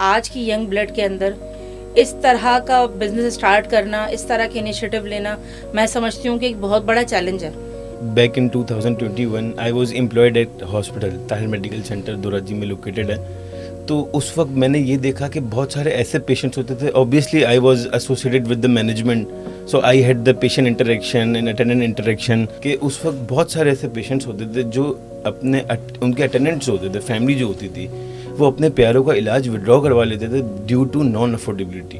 आज की young blood के अंदर इस तरह का बिजनेस स्टार्ट करना, इस तरह के इनिशिएटिव लेना, मैं समझती हूँ कि एक बहुत बड़ा चैलेंज है। Back in 2021, I was employed at hospital, Tahir medical centre Dhoraji में लोकेटेड है। तो उस वक्त मैंने ये देखा कि बहुत सारे ऐसे पेशेंट्स होते थे। Obviously I was associated with the management, so I had the patient interaction and attendant interaction कि उस वक्त बहुत सारे ऐसे पेशेंट्स होते थे जो उनके अटेंडेंट्स होते थे, फैमिली जो होती थी वो अपने प्यारों का इलाज विड्रॉ करवा लेते थे ड्यू टू नॉन अफोर्डेबिलिटी।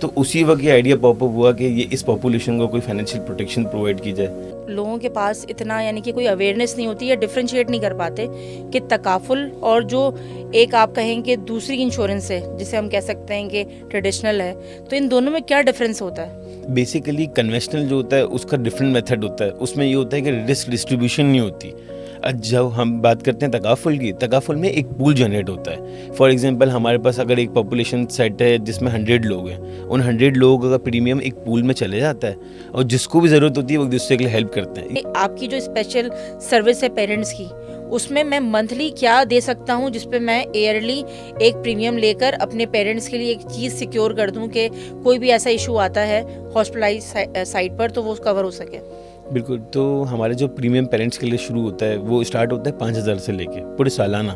तो उसी वक्त ये आइडिया पॉपअप हुआ कि ये इस पॉपुलेशन को कोई फाइनेंशियल प्रोटेक्शन प्रोवाइड की जाए। लोगों के पास इतना यानी कि कोई अवेयरनेस नहीं होती या डिफरेंशिएट नहीं कर पाते कि तकाफुल और जो एक आप कहेंगे दूसरी इंश्योरेंस है जिसे हम कह सकते हैं कि ट्रेडिशनल है, तो इन दोनों में क्या डिफरेंस होता है? बेसिकली कन्वेंशनल जो होता है उसका डिफरेंट मेथड होता है। उसमें ये होता है कि रिस्क डिस्ट्रीब्यूशन नहीं होती। आज जब हम बात करते हैं तकाफुल की, तकाफुल में एक पूल जनरेट होता है। फॉर एग्जांपल हमारे पास अगर एक पॉपुलेशन सेट है जिसमें 100 लोग हैं, उन 100 लोगों का प्रीमियम एक पूल में चले जाता है और जिसको भी ज़रूरत होती है वो एक दूसरे के लिए हेल्प करते हैं। आपकी जो स्पेशल सर्विस है पेरेंट्स की, उसमें मैं मंथली क्या दे सकता हूँ जिसपे मैं ईयरली एक प्रीमियम लेकर अपने पेरेंट्स के लिए एक चीज़ सिक्योर कर दूँ कि कोई भी ऐसा इशू आता है हॉस्पिटलाइज साइड पर तो वो कवर हो सके। बिल्कुल। तो हमारे जो प्रीमियम पेरेंट्स के लिए शुरू होता है वो स्टार्ट होता है 5,000 से लेके पूरे सालाना।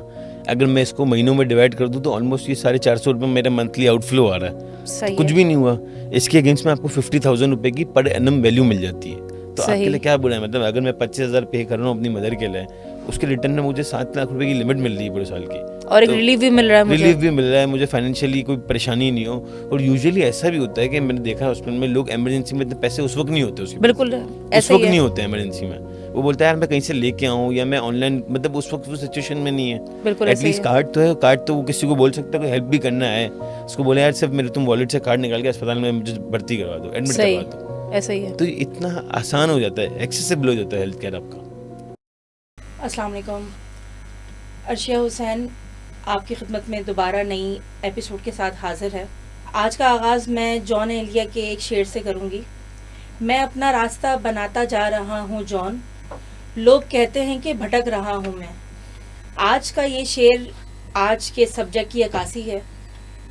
अगर मैं इसको महीनों में डिवाइड कर दूं तो ऑलमोस्ट ये 450 रुपये मेरा मंथली आउटफ्लो आ रहा है। सही तो कुछ है। भी नहीं हुआ। इसके अगेंस्ट में आपको 50,000 रुपये की पर एनम वैल्यू मिल जाती है। तो सही। आपके लिए क्या बुरा है? मतलब अगर मैं 25,000 पे कर रहा हूँ अपनी मदर के लिए, उसके रिटर्न में मुझे 7 लाख रुपए की लिमिट मिल रही है पूरे साल की। और एक तो रिलीफ भी मिल रहा है मुझे। रिलीफ भी मिल रहा है मुझे, फाइनेंशियली कोई परेशानी नहीं हो। और यूजुअली ऐसा भी होता है कि मैंने देखा हॉस्पिटल में लोग इमरजेंसी में इतने पैसे उस वक्त नहीं होते उसके पास। बिल्कुल उस ऐसा ही वक्त है। नहीं होते इमरजेंसी में। वो बोलता है यार मैं कहीं से लेके आऊँ या मैं ऑनलाइन, मतलब उस वक्त वो सिचुएशन में नहीं है। बिल्कुल ऐसा ही एटलीस्ट है। कार्ड तो है, कार्ड तो वो किसी को बोल सकता है कोई हेल्प भी करना है। उसको बोले यार सिर्फ मेरे तुम वॉलेट से कार्ड निकाल के अस्पताल में मुझे भर्ती करवा दो, एडमिट सही, करवा दो। ऐसा ही है। तो इतना आसान हो जाता है, एक्सेसिबल हो जाता है हेल्थ केयर आपका। अस्सलाम वालेकुम, अर्शिया हुसैन आपकी खिदमत में दोबारा नई एपिसोड के साथ हाजिर है। आज का आगाज़ मैं जॉन एलिया के एक शेर से करूँगी। मैं अपना रास्ता बनाता जा रहा हूँ जॉन, लोग कहते हैं कि भटक रहा हूँ मैं। आज का ये शेर आज के सब्जेक्ट की अक्कासी है।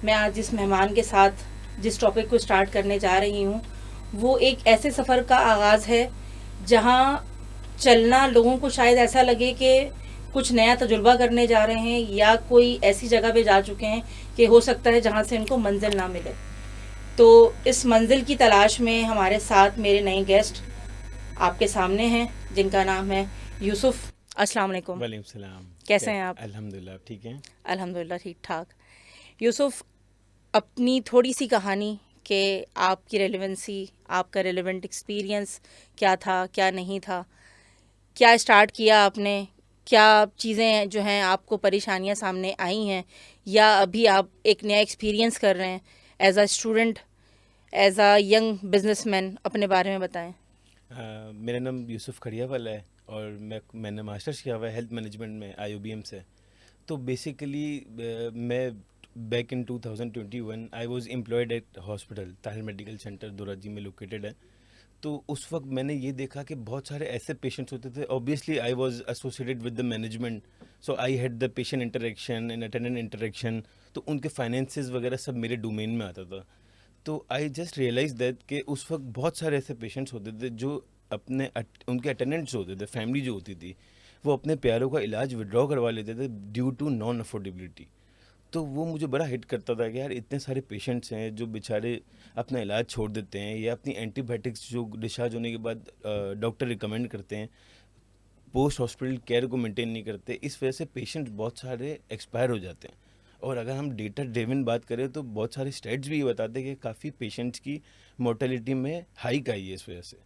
मैं आज जिस मेहमान के साथ जिस टॉपिक को स्टार्ट करने जा रही हूँ वो एक ऐसे सफ़र का आगाज़ है जहाँ चलना लोगों को शायद ऐसा लगे कि कुछ नया तजुर्बा करने जा रहे हैं या कोई ऐसी जगह पे जा चुके हैं कि हो सकता है जहाँ से इनको मंजिल ना मिले। तो इस मंजिल की तलाश में हमारे साथ मेरे नए गेस्ट आपके सामने हैं जिनका नाम है यूसुफ। अस्सलाम वालेकुम। वालेकुम सलाम। कैसे हैं आप? अल्हम्दुलिल्लाह ठीक है। अल्हम्दुलिल्लाह ठीक ठाक। यूसुफ, अपनी थोड़ी सी कहानी कि आपकी रेलेवेंसी, आपका रेलेवेंट एक्सपीरियंस क्या था, क्या नहीं था, क्या स्टार्ट किया आपने, क्या चीज़ें जो हैं आपको परेशानियां सामने आई हैं या अभी आप एक नया एक्सपीरियंस कर रहे हैं as a student, as a young businessman, अपने बारे में बताएं। मेरा नाम यूसुफ खड़ियावाला है और मैंने मास्टर्स किया हुआ है हेल्थ मैनेजमेंट में आईओबीएम से। तो बेसिकली मैं back in 2021 I was employed at hospital Tahir medical centre Dhoraji में लोकेटेड है। तो उस वक्त मैंने ये देखा कि बहुत सारे ऐसे पेशेंट्स होते थे। Obviously I was associated with the management, so I had the patient interaction and attendant interaction. तो उनके फाइनेंसेस वगैरह सब मेरे डोमेन में आता था। तो आई जस्ट रियलाइज दैट कि उस वक्त बहुत सारे ऐसे पेशेंट्स होते थे जो उनके अटेंडेंट्स होते थे, फैमिली जो होती थी वो अपने प्यारों का इलाज विड्रॉ करवा लेते थे ड्यू टू नॉन अफोर्डेबिलिटी। तो वो मुझे बड़ा हिट करता था कि यार इतने सारे पेशेंट्स हैं जो बेचारे अपना इलाज छोड़ देते हैं या अपनी एंटीबायोटिक्स जो डिस्चार्ज होने के बाद डॉक्टर रिकमेंड करते हैं पोस्ट हॉस्पिटल केयर को मेंटेन नहीं करते। इस वजह से पेशेंट्स बहुत सारे एक्सपायर हो जाते हैं। और अगर हम डेटा ड्रिवन बात करें तो बहुत सारे स्टेट्स भी ये बताते हैं कि काफ़ी पेशेंट्स की मोर्टेलिटी में हाइक आई है इस वजह से।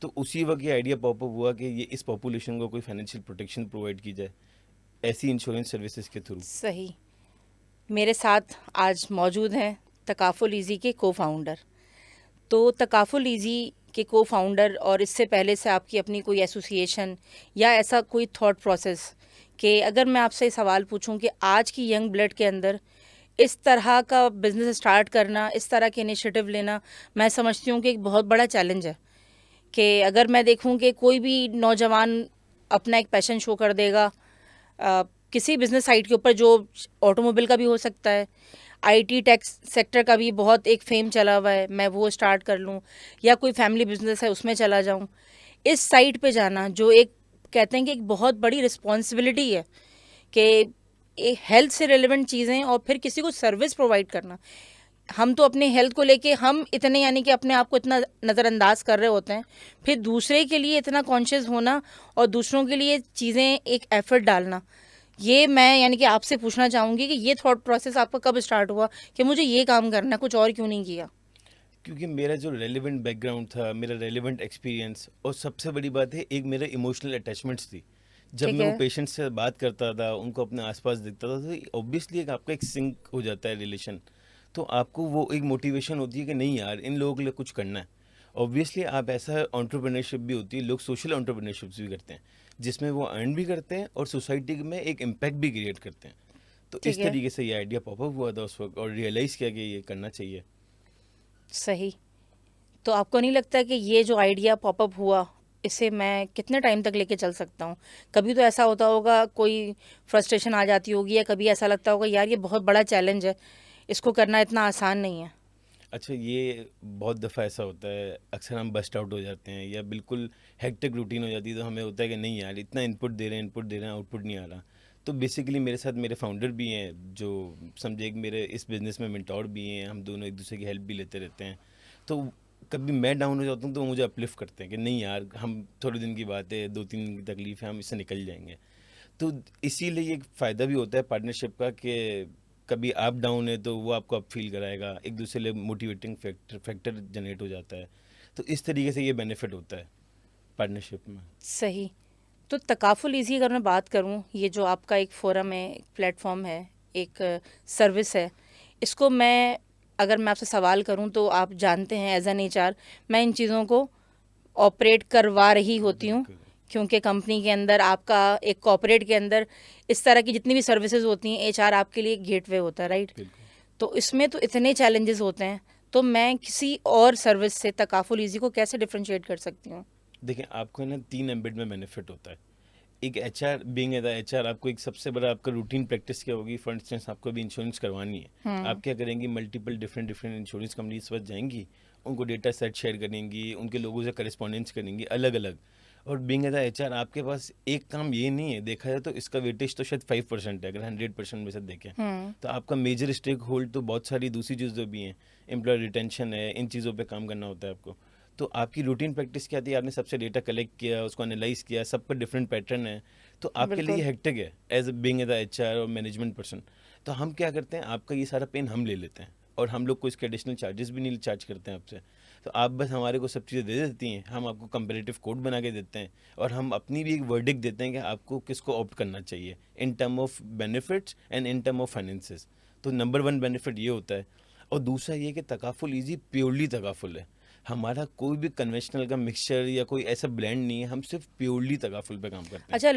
तो उसी वक्त ये आइडिया पॉपअप हुआ कि ये इस पॉपुलेशन को कोई फाइनेंशियल प्रोटेक्शन प्रोवाइड की जाए ऐसी इंश्योरेंस सर्विसेज के थ्रू। सही। मेरे साथ आज मौजूद हैं तकाफुल ईज़ी के को फाउंडर। तो तकाफुल ईज़ी के को फाउंडर और इससे पहले से आपकी अपनी कोई एसोसिएशन या ऐसा कोई थॉट प्रोसेस कि अगर मैं आपसे सवाल पूछूं कि आज की यंग ब्लड के अंदर इस तरह का बिज़नेस स्टार्ट करना, इस तरह के इनिशिएटिव लेना, मैं समझती हूँ कि एक बहुत बड़ा चैलेंज है। कि अगर मैं देखूं कि कोई भी नौजवान अपना एक पैशन शो कर देगा किसी बिज़नेस साइट के ऊपर, जो ऑटोमोबाइल का भी हो सकता है, आईटी टेक सेक्टर का भी बहुत एक फेम चला हुआ है, मैं वो स्टार्ट कर लूँ, या कोई फैमिली बिजनेस है उसमें चला जाऊँ। इस साइट पे जाना जो एक कहते हैं कि एक बहुत बड़ी रिस्पॉन्सिबिलिटी है कि हेल्थ से रिलेवेंट चीज़ें और फिर किसी को सर्विस प्रोवाइड करना। हम तो अपने हेल्थ को लेके हम इतने यानी कि अपने आप को इतना नज़रअंदाज कर रहे होते हैं, फिर दूसरे के लिए इतना कॉन्शियस होना और दूसरों के लिए चीज़ें एक एफर्ट डालना, ये मैं यानी कि आपसे पूछना चाहूँगी कि ये थॉट प्रोसेस आपका कब स्टार्ट हुआ कि मुझे ये काम करना है, कुछ और क्यों नहीं किया? क्योंकि मेरा जो रेलेवेंट बैकग्राउंड था, मेरा रेलेवेंट एक्सपीरियंस, और सबसे बड़ी बात है एक मेरा इमोशनल अटैचमेंट्स थी। जब ठीक मैं वो है। पेशेंट से बात करता था, उनको अपने आसपास देखता था, तो ऑब्वियसली एक आपका एक सिंक हो जाता है रिलेशन। तो आपको वो एक मोटिवेशन होती है कि नहीं यार, इन लोगों के लिए कुछ करना है। ऑब्वियसली आप ऐसा एंटरप्रेन्योरशिप भी होती है, लोग सोशल एंटरप्रेन्योरशिप्स भी करते हैं, जिसमें वो अर्न भी करते हैं और सोसाइटी में एक इम्पैक्ट भी क्रिएट करते हैं। तो ठीक इस है। तरीके से ये आइडिया पॉपअप हुआ था उस वक्त, और रियलाइज़ किया कि ये करना चाहिए। सही। तो आपको नहीं लगता कि ये जो आइडिया पॉपअप हुआ, इसे मैं कितने टाइम तक लेके चल सकता हूँ? कभी तो ऐसा होता होगा, कोई फ्रस्ट्रेशन आ जाती होगी, या कभी ऐसा लगता होगा यार ये बहुत बड़ा चैलेंज है, इसको करना इतना आसान नहीं है। अच्छा, ये बहुत दफ़ा ऐसा होता है, अक्सर हम बस्ट आउट हो जाते हैं या बिल्कुल हेक्टिक रूटीन हो जाती है, तो हमें होता है कि नहीं यार, इतना इनपुट दे रहे हैं, आउटपुट नहीं आ रहा। तो बेसिकली मेरे साथ मेरे फाउंडर भी हैं, जो समझे कि मेरे इस बिज़नेस में मेंटोर भी हैं, हम दोनों एक दूसरे की हेल्प भी लेते रहते हैं। तो कभी मैं डाउन हो जाता हूँ तो वो मुझे अपलिफ्ट करते हैं कि नहीं यार, हम थोड़े दिन की बात है, 2-3 दिन की तकलीफ है, हम इससे निकल जाएंगे। तो इसीलिए एक फ़ायदा भी होता है पार्टनरशिप का कि कभी आप डाउन है तो वो आपको अप फील कराएगा, एक दूसरे लिए मोटिवेटिंग फैक्टर जनरेट हो जाता है। तो इस तरीके से ये बेनिफिट होता है पार्टनरशिप में। सही। तो तकाफुल ईज़ी अगर मैं बात करूँ, ये जो आपका एक फ़ोरम है, एक प्लेटफ़ॉर्म है, एक सर्विस है, इसको मैं अगर मैं आपसे सवाल करूँ तो आप जानते हैं एज़ एन एचआर मैं इन चीज़ों को ऑपरेट करवा रही होती हूँ, बिल्कुल। क्योंकि कंपनी के अंदर आपका एक कॉर्पोरेट के अंदर इस तरह की जितनी भी सर्विसेज होती हैं, एचआर आपके लिए एक गेटवे होता है, राइट? बिल्कुल। तो इसमें तो इतने चैलेंजेस होते हैं, तो मैं किसी और सर्विस से तकाफुल ईज़ी को कैसे डिफरेंशिएट कर सकती हूँ? देखिए, आपको है ना 3 एम्बिट में बेनिफिट होता है। एक एचआर बीइंग एज एचआर, आपको एक सबसे बड़ा आपका रूटीन प्रैक्टिस क्या होगी, फॉर इंस्टेंस आपको भी इंश्योरेंस करवानी है। आप क्या करेंगी, multiple different different insurance companies पर जाएंगी, उनको डेटा सेट शेयर करेंगी, उनके लोगों से करेस्पॉन्डेंस करेंगी अलग अलग। और बीइंग एज एचआर आपके पास एक काम ये नहीं है, देखा जाए तो इसका वेटेज तो शायद 5% है अगर 100% में से देखें। हम्म। तो आपका मेजर स्टेक होल्ड तो बहुत सारी दूसरी चीज़ें भी हैं, एम्प्लॉय रिटेंशन है, इन चीज़ों पे काम करना होता है आपको। तो आपकी रूटीन प्रैक्टिस क्या थी, आपने सबसे डेटा कलेक्ट किया, उसको एनालाइज किया, सबका डिफरेंट पैटर्न है। तो आपके लिए ये बिल्कुल। हेक्टिक है एज बीइंग एज एचआर और मैनेजमेंट पर्सन। तो हम क्या करते हैं, आपका ये सारा पेन हम ले लेते हैं, और हम लोग को इसके एडिशनल चार्जेस भी नहीं चार्ज करते हैं आपसे। तो आप बस हमारे को सब चीज़ें दे देती हैं, हम आपको कंपेरेटिव कोड बना के देते हैं, और हम अपनी भी एक वर्डिक्ट देते हैं कि आपको किसको ऑप्ट करना चाहिए in term of benefits and in term of finances. तो नंबर 1 बेनिफिट ये होता है। और दूसरा ये कि तकाफुल ईजी प्योरली तकाफुल है, हमारा कोई भी कन्वेंशनल का मिक्सचर या कोई ऐसा ब्लेंड नहीं है, हम सिर्फ प्योरली तकाफुल पे काम करते हैं। अच्छा,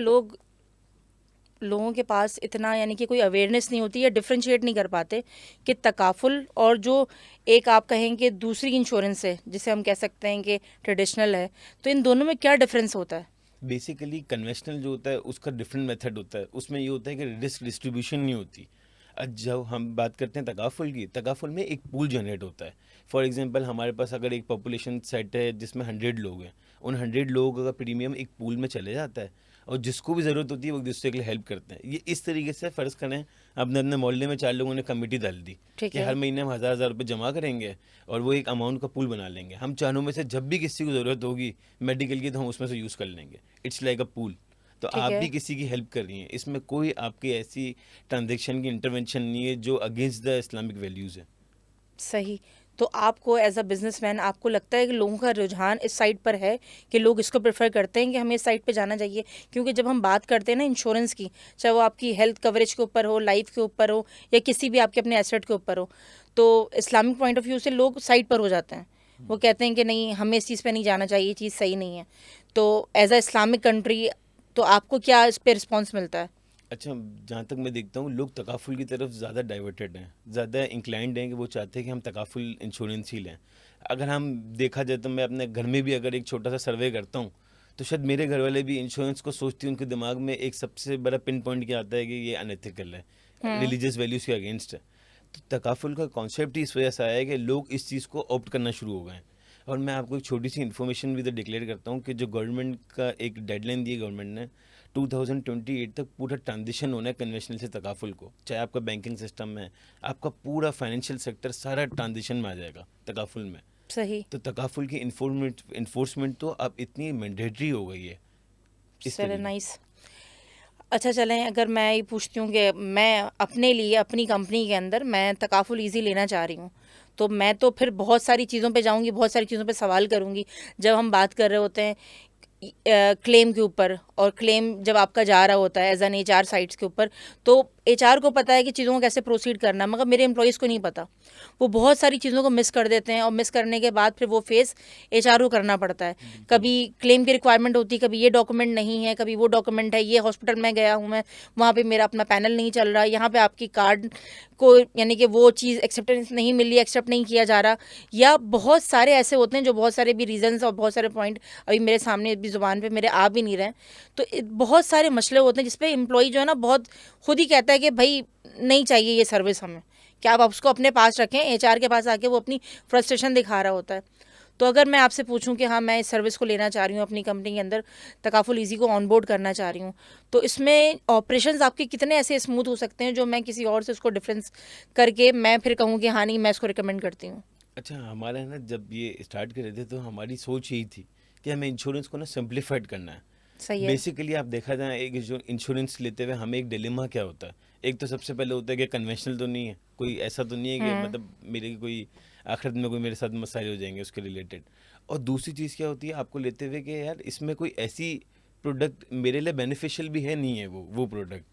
लोगों के पास इतना यानी कि कोई अवेयरनेस नहीं होती या डिफरेंशिएट नहीं कर पाते कि तकाफुल और जो एक आप कहेंगे दूसरी इंश्योरेंस है जिसे हम कह सकते हैं कि ट्रेडिशनल है, तो इन दोनों में क्या डिफरेंस होता है? बेसिकली कन्वेंशनल जो होता है उसका डिफरेंट मेथड होता है, उसमें ये होता है कि रिस्क डिस्ट्रीब्यूशन नहीं होती। जब हम बात करते हैं तकाफुल की, तकाफुल में एक पूल जनरेट होता है। फॉर एग्जांपल, हमारे पास अगर एक पॉपुलेशन सेट है जिसमें 100 लोग हैं, उन 100 लोगों का प्रीमियम एक पूल में चले जाता है, और जिसको भी ज़रूरत होती है वो एक दूसरे के लिए हेल्प करते हैं। ये इस तरीके से फ़र्ज़ करें, अपने अपने मोहल्ले में 4 लोगों ने कमेटी डाल दी ठीक कि है। हर महीने हम 1000-1000 रुपये जमा करेंगे, और वो एक अमाउंट का पूल बना लेंगे। हम चारों में से जब भी किसी को ज़रूरत होगी मेडिकल की, तो हम उसमें से यूज़ कर लेंगे। It's like a pool. तो ठीक आप है। भी किसी की हेल्प कर रही हैं, इसमें कोई आपकी ऐसी ट्रांजैक्शन की इंटरवेंशन नहीं है जो अगेंस्ट द इस्लामिक वैल्यूज़ है। सही। तो आपको एज अ बिजनेसमैन आपको लगता है कि लोगों का रुझान इस साइड पर है, कि लोग इसको प्रेफर करते हैं कि हमें इस साइड पे जाना चाहिए? क्योंकि जब हम बात करते हैं ना इंश्योरेंस की, चाहे वो आपकी हेल्थ कवरेज के ऊपर हो, लाइफ के ऊपर हो, या किसी भी आपके अपने एसेट के ऊपर हो, तो इस्लामिक पॉइंट ऑफ व्यू से लोग साइड पर हो जाते हैं। वो कहते हैं कि नहीं, हमें इस चीज़ पे नहीं जाना चाहिए, ये चीज़ सही नहीं है। तो एज अ इस्लामिक कंट्री, तो आपको क्या इस पे रिस्पॉन्स मिलता है? अच्छा, जहाँ तक मैं देखता हूँ, लोग तकाफुल की तरफ ज़्यादा डाइवर्टेड हैं, ज़्यादा इंक्लाइंड हैं कि वो चाहते हैं कि हम तकाफुल इंश्योरेंस ही लें। अगर हम देखा जाए तो मैं अपने घर में भी अगर एक छोटा सा सर्वे करता हूँ, तो शायद मेरे घर वाले भी इंश्योरेंस को सोचती हैं, उनके दिमाग में एक सबसे बड़ा पिन पॉइंट क्या आता है कि ये अनएथिकल है, हम्म। रिलीजियस वैल्यूज़ के अगेंस्ट है। तो तकाफुल का कॉन्सेप्ट ही इस वजह से आया है कि लोग इस चीज़ को ऑप्ट करना शुरू हो गए हैं। और मैं आपको एक छोटी सी इन्फॉर्मेशन भी तो डिक्लेयर करता हूँ कि जो गवर्नमेंट का एक डेडलाइन दी है गवर्नमेंट ने, 2028 तक पूरा ट्रांजिशन होना है कन्वेंशनल से तकाफुल को। चाहे आपका बैंकिंग सिस्टम है, आपका पूरा फाइनेंशियल सेक्टर सारा ट्रांजिशन में आ जाएगा तकाफुल में। सही। तो तकाफुल की इन्फोर्समेंट तो अब इतनी मैंडेटरी हो गई है इस सर तरीके। नाइस। अच्छा चलें, अगर मैं ये पूछती हूँ कि मैं अपने लिए अपनी कंपनी के अंदर मैं तकाफुल ईज़ी लेना चाह रही हूँ, तो मैं तो फिर बहुत सारी चीज़ों पे जाऊँगी, बहुत सारी चीज़ों पे सवाल करूँगी। जब हम बात कर रहे होते हैं क्लेम के ऊपर, और क्लेम जब आपका जा रहा होता है एज एन एचआर साइट्स के ऊपर, तो एचआर को पता है कि चीज़ों को कैसे प्रोसीड करना है, मगर मेरे एम्प्लॉयज़ को नहीं पता। वो बहुत सारी चीज़ों को मिस कर देते हैं, और मिस करने के बाद फिर वो फेस एचआर को करना पड़ता है। कभी क्लेम की रिक्वायरमेंट होती है, कभी ये डॉक्यूमेंट नहीं है, कभी वो डॉक्यूमेंट है, ये हॉस्पिटल में गया हूँ मैं, वहाँ पे मेरा अपना पैनल नहीं चल रहा, यहाँ पे आपकी कार्ड को यानी कि वो चीज़ एक्सेप्टेंस नहीं मिल रही, एक्सेप्ट नहीं किया जा रहा, या बहुत सारे ऐसे होते हैं जो बहुत सारे भी रीजंस और बहुत सारे पॉइंट अभी मेरे सामने भी ज़ुबान पे मेरे आ भी नहीं रहे। तो बहुत सारे मसले होते हैं जिसपे एम्प्लॉय जो है ना बहुत खुद ही कहता है कि भाई नहीं चाहिए ये सर्विस हमें। क्या आप उसको अपने पास रखें, एचआर के पास आके वो अपनी फ्रस्ट्रेशन दिखा रहा होता है। तो अगर मैं आपसे पूछूं कि हाँ मैं इस सर्विस को लेना चाह रही हूँ अपनी कंपनी के अंदर, तकाफुल ईज़ी को ऑनबोर्ड करना चाह रही हूँ, तो इसमें ऑपरेशंस आपके कितने ऐसे स्मूथ हो सकते हैं जो मैं किसी और से उसको डिफरेंस करके मैं फिर कहूँ कि हाँ नहीं मैं इसको रिकमेंड करती हूँ। अच्छा, हमारा ना जब ये स्टार्ट कर रहे थे तो हमारी सोच यही थी कि हमें इंश्योरेंस को ना सिंप्लीफाइड करना है। सही है। बेसिकली आप देखा जाए, एक जो इंश्योरेंस लेते हुए हमें एक डिलेमा क्या होता है। एक तो सबसे पहले होता है कि कन्वेंशनल तो नहीं है, कोई ऐसा तो नहीं है कि मतलब मेरे कोई आखिरत में कोई मेरे साथ मसाइल हो जाएंगे उसके रिलेटेड। और दूसरी चीज़ क्या होती है आपको लेते हुए कि यार इसमें कोई ऐसी प्रोडक्ट मेरे लिए बेनिफिशियल भी है नहीं है वो प्रोडक्ट।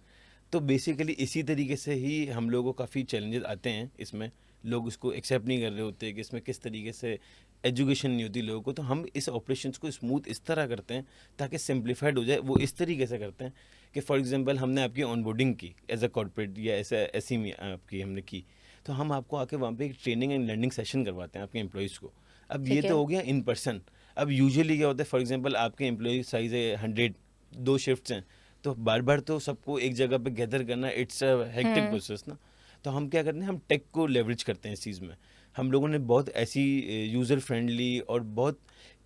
तो बेसिकली इसी तरीके से ही हम लोगों को काफ़ी चैलेंजेस आते हैं इसमें। लोग उसको एक्सेप्ट नहीं कर रहे होते कि इसमें किस तरीके से एजुकेशन नहीं होती लोगों को। तो हम इस ऑपरेशंस को स्मूथ इस तरह करते हैं ताकि सिंप्लीफाइड हो जाए। वो इस तरीके से करते हैं कि फॉर एग्जांपल हमने आपकी ऑनबोर्डिंग की एज अ कॉर्पोरेट या ऐसा ऐसी में आपकी हमने की, तो हम आपको आके वहाँ पे एक ट्रेनिंग एंड लर्निंग सेशन करवाते हैं आपके एम्प्लॉयज़ को। अब ये ठीक है। तो हो गया इन पर्सन। अब यूजुअली क्या होता है, फॉर एग्जांपल आपके एम्प्लॉय साइज है 100, 2 शिफ्ट्स हैं, तो बार बार तो सबको एक जगह पे गैदर करना इट्स अ हेक्टिक प्रोसेस ना। तो हम क्या करते हैं, हम टेक को लेवरेज करते हैं इस चीज़ में। हम लोगों ने बहुत ऐसी यूज़र फ्रेंडली और बहुत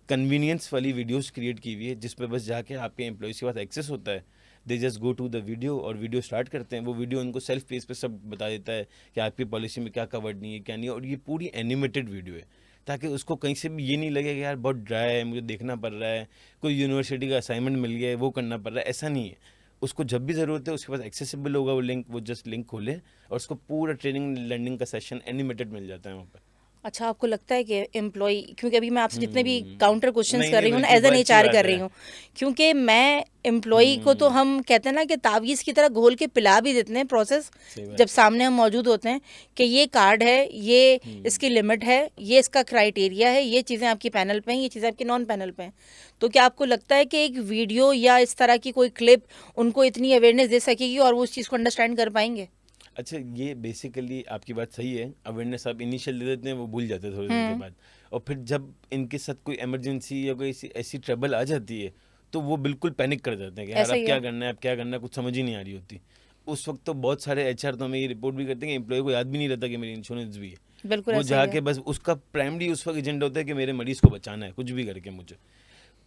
कन्वीनियंस वाली वीडियोस क्रिएट की हुई है जिस पे बस जाके आपके एम्प्लॉयज़ के पास एक्सेस होता है। They just go to the video और वीडियो स्टार्ट करते हैं। वो वीडियो उनको सेल्फ पेज पे सब बता देता है कि आपकी पॉलिसी में क्या कवर्ड नहीं है क्या नहीं है। और ये पूरी एनिमेटेड वीडियो है ताकि उसको कहीं से भी ये नहीं लगे कि यार बहुत ड्राई है, मुझे देखना पड़ रहा है, कोई यूनिवर्सिटी का असाइनमेंट मिल गया है वो करना पड़ रहा है, ऐसा नहीं है। उसको जब भी ज़रूरत है उसके पास एक्सेसिबल होगा वो लिंक, वो जस्ट लिंक खोले और उसको पूरा ट्रेनिंग लर्निंग का सेशन एनिमेटेड मिल जाता है वहाँ पर। अच्छा, आपको लगता है कि एम्प्लॉय, क्योंकि अभी मैं आपसे जितने भी काउंटर क्वेश्चंस नहीं कर नहीं रही हूँ ना बिल्कुल एज एन बहुत अच्छी एचआर बात कर रही है। हूँ, क्योंकि मैं एम्प्लॉय को तो हम कहते हैं ना कि तावीज़ की तरह घोल के पिला भी देते हैं प्रोसेस सही जब बात है। सामने हम मौजूद होते हैं कि ये कार्ड है, ये इसकी लिमिट है, ये इसका क्राइटेरिया है, ये चीज़ें आपकी पैनल पे हैं, ये चीज़ें आपकी नॉन पैनल पे हैं। तो क्या आपको लगता है कि एक वीडियो या इस तरह की कोई क्लिप उनको इतनी अवेयरनेस दे सकेगी और वो उस चीज़ को अंडरस्टैंड कर पाएंगे? अच्छा, ये बेसिकली आपकी बात सही है। अवेयरनेस आप इनिशियल दे देते हैं, वो भूल जाते हैं थोड़े दिन के बाद। और फिर जब इनके साथ कोई इमरजेंसी या कोई ऐसी ऐसी ट्रबल आ जाती है तो वो बिल्कुल पैनिक कर जाते हैं कि यार ऐसा अब ही क्या है। करना है, अब क्या करना है, कुछ समझ ही नहीं आ रही होती। उस वक्त तो बहुत सारे एचआर तो हमें ये रिपोर्ट भी करते हैं कि एम्प्लॉय को याद भी नहीं रहता कि मेरी इंश्योरेंस भी है। बिल्कुल वो ऐसा ही है। जाके बस उसका प्राइमरी उस वक्त एजेंडा होता है कि मेरे मरीज़ को बचाना है कुछ भी करके मुझे।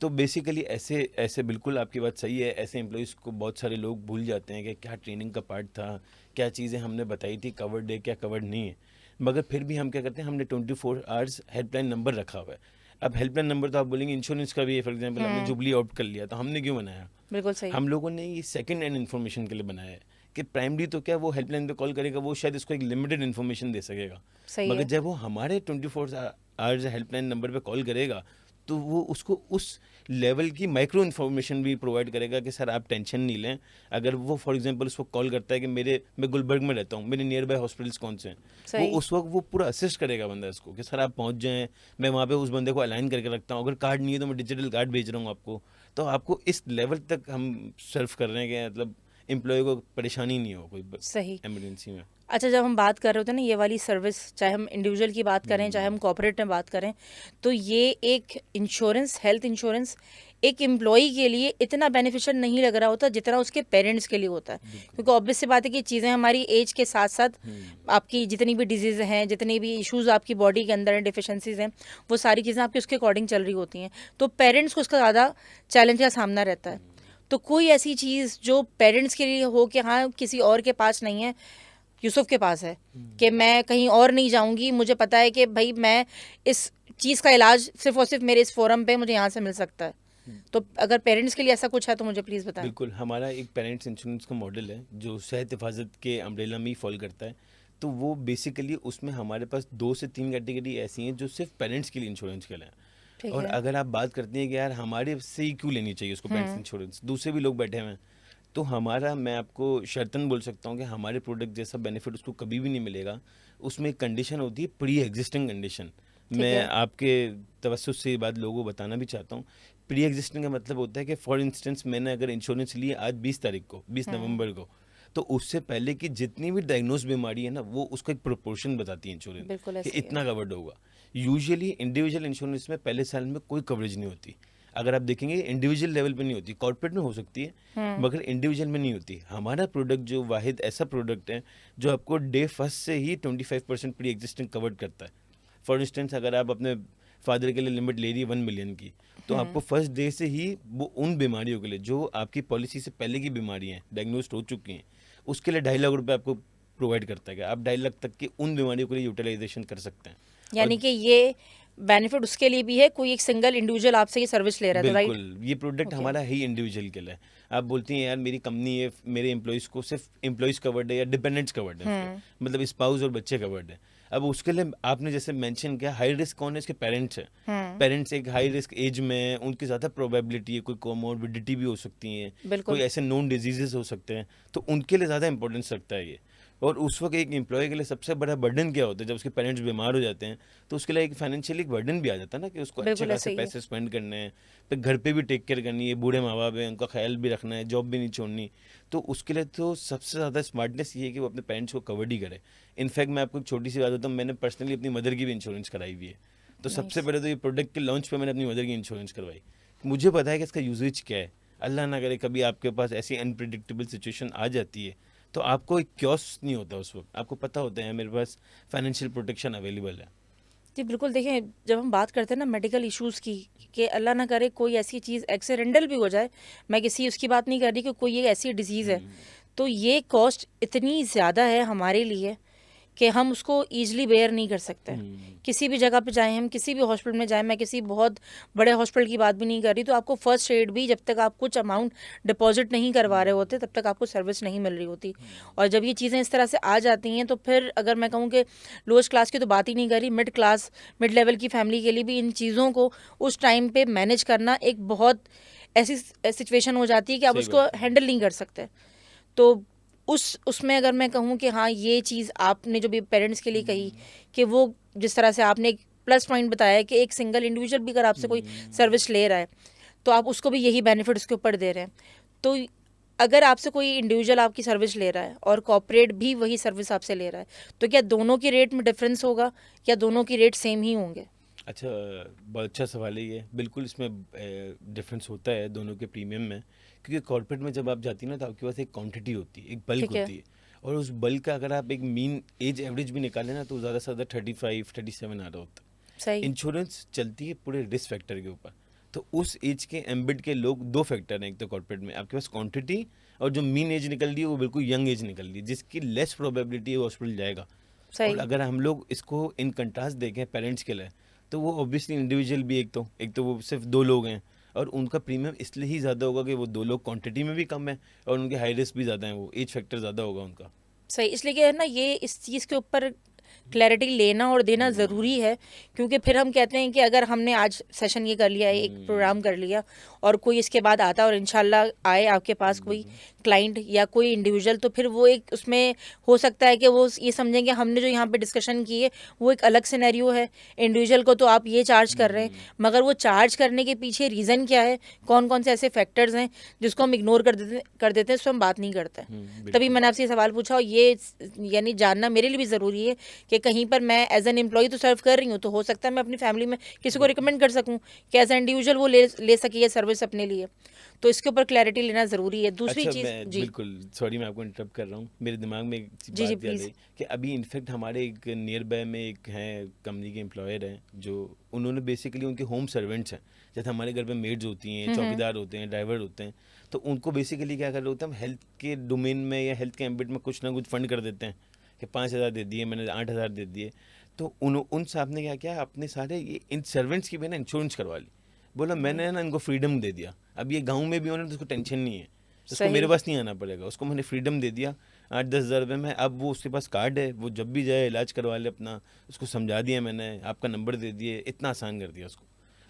तो बेसिकली ऐसे ऐसे बिल्कुल आपकी बात सही है। ऐसे एम्प्लॉयज़ को बहुत सारे लोग भूल जाते हैं कि क्या ट्रेनिंग का पार्ट था, क्या चीज़ें हमने बताई थी, कवर्ड है क्या कवर्ड नहीं है। मगर फिर भी हम क्या करते हैं, हमने 24 आवर्स हेल्पलाइन नंबर रखा हुआ है। अब हेल्पलाइन नंबर तो आप बोलेंगे इंश्योरेंस का भी है, फॉर एग्जांपल हमने जुबली ऑप्ट कर लिया तो हमने क्यों बनाया? बिल्कुल सही। हम लोगों ने ये सेकंड हैंड इन्फॉर्मेशन के लिए बनाया है कि प्राइमरी तो क्या वो हेल्पलाइन पे कॉल करेगा, वो शायद इसको एक लिमिटेड इन्फॉर्मेशन दे सकेगा। सही मगर है। जब वो हमारे 24 आवर्स हेल्पलाइन नंबर पे कॉल करेगा तो वो उसको उस लेवल की माइक्रो इन्फॉर्मेशन भी प्रोवाइड करेगा कि सर आप टेंशन नहीं लें। अगर वो फॉर एग्जांपल उसको कॉल करता है कि मैं गुलबर्ग में रहता हूँ, मेरे नियर बाय हॉस्पिटल्स कौन से हैं, वो सही। उस वक्त वो पूरा असिस्ट करेगा बंदा इसको कि सर आप पहुँच जाएँ, मैं वहाँ पे उस बंदे को अलाइन करके रखता हूँ। अगर कार्ड नहीं है तो मैं डिजिटल कार्ड भेज रहा हूँ आपको। तो आपको इस लेवल तक हम सर्व कर रहे हैं कि मतलब एम्प्लॉय को परेशानी नहीं हो कोई सही। इमरजेंसी में। अच्छा, जब हम बात कर रहे होते हैं ना ये वाली सर्विस, चाहे हम इंडिविजुअल की बात करें चाहे हम कॉर्पोरेट में बात करें, तो ये एक इंश्योरेंस, हेल्थ इंश्योरेंस एक एम्प्लॉई के लिए इतना बेनिफिशियल नहीं लग रहा होता जितना उसके पेरेंट्स के लिए होता है, क्योंकि ऑब्वियस सी बात है कि चीज़ें हमारी एज के साथ साथ आपकी जितनी भी डिजीज़ हैं, जितनी भी इश्यूज़ आपकी बॉडी के अंदर हैं, डिफिशेंसीज हैं, वो सारी चीज़ें आपकी उसके अकॉर्डिंग चल रही होती हैं, तो पेरेंट्स को उसका ज़्यादा चैलेंज का सामना रहता है। तो कोई ऐसी चीज़ जो पेरेंट्स के लिए हो कि हाँ किसी और के पास नहीं है, यूसुफ के पास है, कि मैं कहीं और नहीं जाऊंगी, मुझे पता है कि भाई मैं इस चीज़ का इलाज सिर्फ और सिर्फ मेरे इस फोरम पे मुझे यहाँ से मिल सकता है, तो अगर पेरेंट्स के लिए ऐसा कुछ है तो मुझे प्लीज़ बताएं। बिल्कुल, हमारा एक पेरेंट्स इंश्योरेंस का मॉडल है जो सेहत हिफाजत के अम्ब्रेला में ही फॉल करता है। तो वो बेसिकली उसमें हमारे पास 2 से 3 कैटेगरी ऐसी हैं जो सिर्फ पेरेंट्स के लिए इंश्योरेंस के लिए हैं। ठीक और है। अगर आप बात करती हैं कि यार हमारे से ही क्यों लेनी चाहिए उसको पेरेंट्स इंश्योरेंस, दूसरे भी लोग बैठे हुए हैं, तो हमारा, मैं आपको शर्तन बोल सकता हूँ कि हमारे प्रोडक्ट जैसा बेनिफिट उसको कभी भी नहीं मिलेगा। उसमें एक कंडीशन होती है, प्री एग्जिस्टिंग कंडीशन। मैं है। आपके तवज्जुह से ये बात लोगों को बताना भी चाहता हूँ। प्री एग्जिस्टिंग का मतलब होता है कि फॉर इंस्टेंस मैंने अगर इंश्योरेंस लिया आज 20 तारीख को, 20 नवंबर को, तो उससे पहले की जितनी भी डायग्नोज बीमारी है ना, वो उसका एक प्रोपोर्शन बताती है इंश्योरेंस बिल्कुल कि ऐसे ही है। इतना कवर्ड होगा। यूजुअली इंडिविजुअल इंश्योरेंस में पहले साल में कोई कवरेज नहीं होती। अगर आप देखेंगे इंडिविजुअल लेवल पे नहीं होती, कॉर्पोरेट में हो सकती है मगर इंडिविजुअल में नहीं होती। हमारा प्रोडक्ट जो वाहिद ऐसा प्रोडक्ट है जो आपको डे फर्स्ट से ही 25% प्री एग्जिस्टिंग कवर्ड करता है। फॉर इंस्टेंस अगर आप अपने फादर के लिए लिमिट ले रही है 1 मिलियन की, तो आपको फर्स्ट डे से ही वो उन बीमारियों के लिए जो आपकी पॉलिसी से पहले की बीमारी हैं, डायग्नोज हो चुकी हैं, उसके लिए 2.5 लाख रुपए आपको प्रोवाइड करता है कि आप 2.5 लाख तक की उन बीमारियों के लिए यूटिलाइजेशन कर सकते हैं। यानी कि ये बेनिफिट उसके लिए भी है, कोई एक सिंगल इंडिविजुअल आपसे ये सर्विस ले रहा है, तो राइट। बिल्कुल, ये प्रोडक्ट ओके। हमारा है ही इंडिविजुअल के लिए। आप बोलती हैं यार मेरी कंपनी है, मेरे एम्प्लॉइज़ को सिर्फ एम्प्लॉइज़ कवर्ड है या डिपेंडेंट्स कवर्ड है उसके, मतलब स्पाउस और बच्चे कवर्ड है। अब उसके लिए आपने जैसे मेंशन किया, हाई रिस्क कौन है? इसके पेरेंट्स हैं। पेरेंट्स एक हाई रिस्क एज में, उनकी ज़्यादा प्रोबेबिलिटी है, कोई कोमोर्बिडिटी भी हो सकती है, बिल्कुल। कोई ऐसे नोन डिजीजेस हो सकते हैं, तो उनके लिए ज़्यादा इंपॉर्टेंस रखता है ये। और उस वक्त एक एम्प्लॉय के लिए सबसे बड़ा बर्डन क्या होता है? जब उसके पेरेंट्स बीमार हो जाते हैं तो उसके लिए एक फाइनेंशियली बर्डन भी आ जाता है ना, कि उसको अच्छे बिल्कुल खासे ऐसे ही है। पैसे स्पेंड करने हैं, फिर घर पे भी टेक केयर करनी है, बूढ़े माँ बाप हैं उनका ख्याल भी रखना है, जॉब भी नहीं छोड़नी। तो उसके लिए तो सबसे ज़्यादा स्मार्टनेस ये है कि वो अपने पेरेंट्स को कवर्ड ही करे। इनफैक्ट मैं आपको एक छोटी सी बात बताऊँ, मैंने पर्सनली अपनी मदर की भी इंश्योरेंस कराई हुई है। तो सबसे नाइस। पहले तो ये प्रोडक्ट के लॉन्च पे मैंने अपनी मदर की इंश्योरेंस करवाई। मुझे पता है कि इसका यूजेज क्या है। अल्लाह ना करे कभी आपके पास ऐसी अनप्रिडिक्टेबल सिचुएशन आ जाती है तो आपको एक क्योस नहीं होता उस वक्त, आपको पता होता है मेरे पास फाइनेंशियल प्रोटेक्शन अवेलेबल है। जी बिल्कुल, देखिए जब हम बात करते हैं ना मेडिकल इश्यूज़ की, कि अल्लाह ना करे कोई ऐसी चीज़ एक्सीडेंटल भी हो जाए, मैं किसी उसकी बात नहीं कर रही कि कोई एक ऐसी डिजीज़ है, तो ये कॉस्ट इतनी ज़्यादा है हमारे लिए कि हम उसको ईजिली बेयर नहीं कर सकते। किसी भी जगह पे जाएं, हम किसी भी हॉस्पिटल में जाएं, मैं किसी बहुत बड़े हॉस्पिटल की बात भी नहीं कर रही, तो आपको फर्स्ट एड भी जब तक आप कुछ अमाउंट डिपॉजिट नहीं करवा रहे होते तब तक आपको सर्विस नहीं मिल रही होती। और जब ये चीज़ें इस तरह से आ जाती हैं तो फिर अगर मैं कहूँ कि लोएस्ट क्लास की तो बात ही नहीं करी, मिड क्लास मिड लेवल की फैमिली के लिए भी इन चीज़ों को उस टाइम पे मैनेज करना एक बहुत ऐसी सिचुएशन हो जाती है कि आप सही उसको बात है। हैंडल नहीं कर सकते। तो उसमें अगर मैं कहूँ कि हाँ ये चीज़ आपने जो भी पेरेंट्स के लिए कही, कि वो जिस तरह से आपने एक प्लस पॉइंट बताया कि एक सिंगल इंडिविजुअल भी अगर आपसे कोई सर्विस ले रहा है तो आप उसको भी यही बेनिफिट उसके ऊपर दे रहे हैं। तो अगर आपसे कोई इंडिविजुअल आपकी सर्विस ले रहा है और कॉर्पोरेट भी वही सर्विस आपसे ले रहा है, तो क्या दोनों की रेट में डिफरेंस होगा या दोनों की रेट सेम ही होंगे? अच्छा, बहुत अच्छा सवाल है ये। बिल्कुल इसमें डिफरेंस होता है दोनों के प्रीमियम में, क्योंकि कॉर्पोरेट में जब आप जाती हैं ना तो आपके पास एक क्वांटिटी होती है, एक बल्क ठीक है। होती है, और उस बल्क का अगर आप एक मीन एज एवरेज भी निकालें ना तो ज़्यादा से ज़्यादा 35-37 आ रहा होता है। सही। इंश्योरेंस चलती है पूरे रिस्क फैक्टर के ऊपर। तो उस एज के एम्बिट के लोग, 2 फैक्टर हैं, एक तो कॉर्पोरेट में आपके पास क्वांटिटी, और जो मीन एज निकल रही है वो बिल्कुल यंग एज निकल रही है, जिसकी लेस प्रोबेबिलिटी है वो हॉस्पिटल जाएगा। और सही। अगर हम लोग इसको इन कंट्रास्ट देखें पेरेंट्स के लिए, तो वो ऑब्वियसली इंडिविजुअल भी, एक तो वो सिर्फ 2 लोग हैं, और उनका प्रीमियम इसलिए ही ज़्यादा होगा कि वो 2 लोग क्वांटिटी में भी कम है और उनके हाई रिस्क भी ज़्यादा हैं, वो एज फैक्टर ज़्यादा होगा उनका। सही, इसलिए क्या है ना, ये इस चीज़ के ऊपर क्लैरिटी लेना और देना ज़रूरी है, क्योंकि फिर हम कहते हैं कि अगर हमने आज सेशन ये कर लिया, एक प्रोग्राम कर लिया, और कोई इसके बाद आता है और इंशाल्लाह आए आपके पास कोई क्लाइंट या कोई इंडिविजुअल, तो फिर वो एक उसमें हो सकता है कि वो ये समझेंगे हमने जो यहाँ पे डिस्कशन की है वो एक अलग सिनेरियो है, इंडिविजुअल को तो आप ये चार्ज कर रहे हैं, मगर वो चार्ज करने के पीछे रीज़न क्या है, कौन कौन से ऐसे फैक्टर्स हैं जिसको हम इग्नोर कर देते हैं, उस पर हम बात नहीं करते हैं। तभी बिल्कुल। मैंने आपसे ये सवाल पूछा, और ये यानी जानना मेरे लिए भी ज़रूरी है कि कहीं पर मैं एज एन एम्प्लॉय तो सर्व कर रही हूँ, तो हो सकता है मैं अपनी फैमिली में किसी को रिकमेंड कर सकूँ कि एज एन इंडिविजुअल वो ले सके ये सर्विस अपने लिए। तो इसके ऊपर क्लैरिटी लेना ज़रूरी है। दूसरी अच्छा, चीज़ मैं जी बिल्कुल सॉरी, मैं आपको इंटरप्ट कर रहा हूँ, मेरे दिमाग में एक जी जी बात याद प्लीज़। आई कि अभी इनफैक्ट हमारे एक नियर बाय में एक हैं कंपनी के एम्प्लॉयर हैं, जो उन्होंने बेसिकली उनके होम सर्वेंट्स हैं, जैसे हमारे घर पे मेड्स होती हैं, चौकीदार होते हैं, ड्राइवर होते हैं, तो उनको बेसिकली क्या कर रहे होते हैं, हम हेल्थ के डोमेन में या हेल्थ के एम्बिट में कुछ ना कुछ फंड कर देते हैं कि 5,000 दे दिए, मैंने 8,000 दे दिए। तो उन साहब ने क्या किया, अपने सारे ये इन सर्वेंट्स की भी ना इंश्योरेंस करवा ली। बोला मैंने ना इनको फ्रीडम दे दिया, अब ये गाँव में भी होने तो उसको टेंशन नहीं है, उसको मेरे सही पास नहीं आना पड़ेगा, उसको मैंने फ्रीडम दे दिया 8-10 हज़ार रुपये में। अब वो उसके पास कार्ड है, वो जब भी जाए इलाज करवा ले अपना, उसको समझा दिया मैंने, आपका नंबर दे दिए, इतना आसान कर दिया उसको।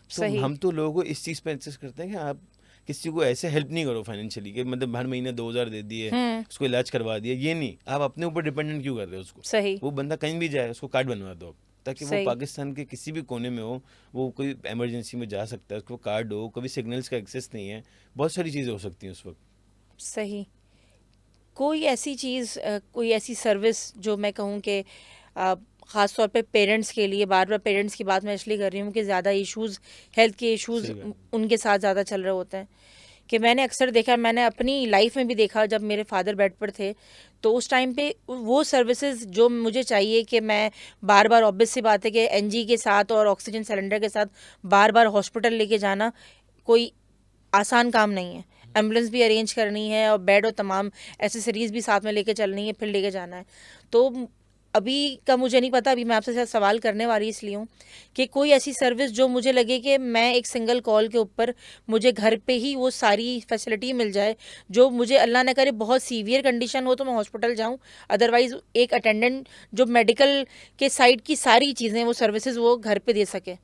तो सही हम तो लोगों को इस चीज़ पे इंसिस्ट करते हैं कि आप किसी को ऐसे हेल्प नहीं करो फाइनेंशियली, कि मतलब हर महीने 2,000 दे दिए, उसको इलाज करवा दिया, ये नहीं, आप अपने ऊपर डिपेंडेंट क्यों कर रहे हो उसको। सही वो बंदा कहीं भी जाए उसको कार्ड बनवा दो आप, ताकि वो सही पाकिस्तान के किसी भी कोने में हो, वो कोई इमरजेंसी में जा सकता है, उसको कार्ड हो, कभी सिग्नल्स का एक्सेस नहीं है, बहुत सारी चीज़ें हो सकती हैं उस वक्त। सही। कोई ऐसी चीज़ कोई ऐसी सर्विस जो मैं कहूँ कि ख़ास तौर पे पेरेंट्स के लिए, बार बार पेरेंट्स की बात मैं इसलिए कर रही हूँ कि ज़्यादा इश्यूज़, हेल्थ के इश्यूज़ सही बात उनके साथ ज़्यादा चल रहे होते हैं, कि मैंने अक्सर देखा, मैंने अपनी लाइफ में भी देखा, जब मेरे फादर बेड पर थे तो उस टाइम पे वो सर्विसेज जो मुझे चाहिए कि मैं बार बार, ऑब्वियस सी बात है कि एनजी के साथ और ऑक्सीजन सिलेंडर के साथ बार बार हॉस्पिटल लेके जाना कोई आसान काम नहीं है। एम्बुलेंस भी अरेंज करनी है और बेड और तमाम एसेसरीज भी साथ में लेके चलनी है, फिर लेके जाना है। तो अभी का मुझे नहीं पता, अभी मैं आपसे शायद सवाल करने वाली इसलिए हूँ कि कोई ऐसी सर्विस जो मुझे लगे कि मैं एक सिंगल कॉल के ऊपर मुझे घर पे ही वो सारी फैसिलिटी मिल जाए, जो मुझे अल्लाह न करे बहुत सीवियर कंडीशन हो तो मैं हॉस्पिटल जाऊँ, अदरवाइज एक अटेंडेंट जो मेडिकल के साइड की सारी चीज़ें, वो सर्विसेज वो घर पे दे सके।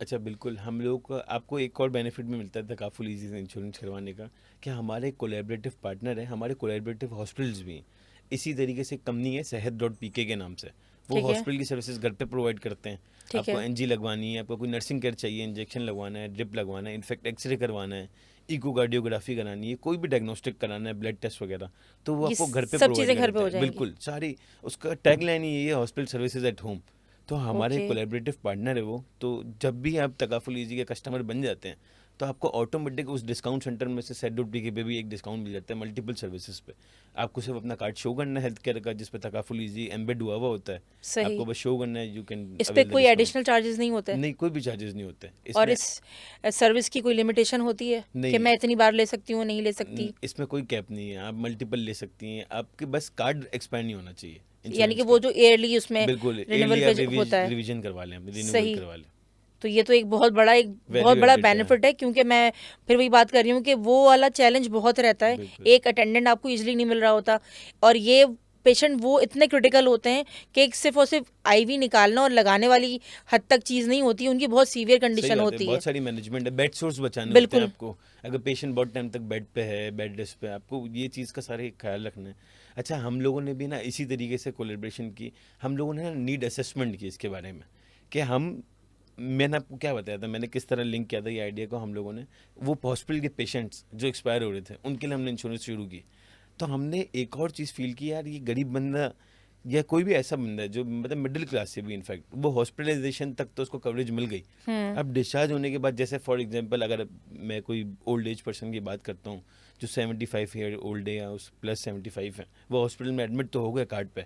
अच्छा, बिल्कुल, हम लोग को आपको एक और बेनिफिट भी मिलता है तकाफुल ईजी से इंश्योरेंस करवाने का, कि हमारे कोलैबोरेटिव पार्टनर हैं, हमारे कोलैबोरेटिव हॉस्पिटल्स भी हैं। इसी तरीके से कंपनी है sehat.pk के नाम से, वो ठीक है। हॉस्पिटल की सर्विसेज घर पे प्रोवाइड करते हैं। ठीक आपको है। एनजी लगवानी है, आपको कोई नर्सिंग केयर चाहिए, इंजेक्शन लगवाना है, ड्रिप लगवाना है, इनफेक्ट एक्सरे करवाना है, इकोकार्डियोग्राफी करानी है, कोई भी डायग्नोस्टिक कराना है, ब्लड टेस्ट वगैरह, तो वो ये आपको घर पे सब प्रोवाइड चीज़ें कर घर पे देता हो है। जाएंगी। बिल्कुल सारी, उसका टैगलाइन ही यही है, हॉस्पिटल सर्विसेज एट होम। तो हमारे ओके। कोलैबोरेटिव पार्टनर है वो, तो जब भी आप तकाफुल ईजी के कस्टमर बन जाते हैं तो आपको ऑटोमेटिक उस डिस्काउंट सेंटर में से sehat.pk पे भी एक डिस्काउंट मिल जाता है मल्टीपल सर्विसेज पे। आपको सिर्फ अपना कार्ड शो करना है हेल्थ केयर का, जिस पे तकाफुल ईजी एम्बेड हुआ हुआ होता है, सही। आपको बस शो करना है, यू कैन इस पे अवेल द कोई डिस्काउंट। एडिशनल चार्जेस नहीं होते? नहीं, कोई भी चार्जेस नहीं होते और इसमें। इस सर्विस की कोई लिमिटेशन होती है कि नहीं, मैं इतनी बार ले सकती हूँ, नहीं ले सकती? इसमें कोई कैप नहीं है, आप मल्टीपल ले सकती हैं, आपके बस कार्ड एक्सपायर नहीं होना चाहिए यानी कि इंश्योरेंस वो का। जो ईयरली उसमें बिल्कुल, रिन्यूअल ईयरली पे आप होता है। रिविजन करवा लें, रिन्यूअल सही। करवा लें। तो ये तो एक वेरी बहुत वेल बड़ा डेटा है। बेनिफिट है, क्योंकि मैं फिर वही बात कर रही हूँ कि वो वाला चैलेंज बहुत रहता है, बिल्कुल। एक अटेंडेंट आपको इजीली नहीं मिल रहा होता, और ये पेशेंट वो इतने क्रिटिकल होते हैं कि एक सिर्फ और सिर्फ आईवी निकालना और लगाने वाली हद तक चीज़ नहीं होती, उनकी बहुत सीवियर सही कंडीशन बात है, होती है। बहुत सारी मैनेजमेंट है, बेड सोर्स बचाने होते हैं बिल्कुल। आपको। अगर पेशेंट बहुत टाइम तक बेड पे है, बेड रेस्ट पे, आपको ये चीज़ का सारे ख्याल रखना है। अच्छा, हम लोगों ने भी ना इसी तरीके से कोलेब्रेशन की, हम लोगों ने ना नीड असेसमेंट की इसके बारे में, कि मैंने आपको क्या बताया था, मैंने किस तरह लिंक किया था ये आइडिया को हम लोगों ने, वो हॉस्पिटल के पेशेंट्स जो एक्सपायर हो रहे थे उनके लिए हमने इंश्योरेंस शुरू की। तो हमने एक और चीज़ फील की, यार ये गरीब बंदा या कोई भी ऐसा बंदा है जो मतलब मिडिल क्लास से भी, इनफैक्ट वो हॉस्पिटलाइजेशन तक तो उसको कवरेज मिल गई। अब डिस्चार्ज होने के बाद, जैसे फॉर एग्जांपल अगर मैं कोई ओल्ड एज पर्सन की बात करता हूँ जो 75 ईयर ओल्ड है या उस प्लस 75 है, वो हॉस्पिटल में एडमिट तो हो गए कार्ड पे,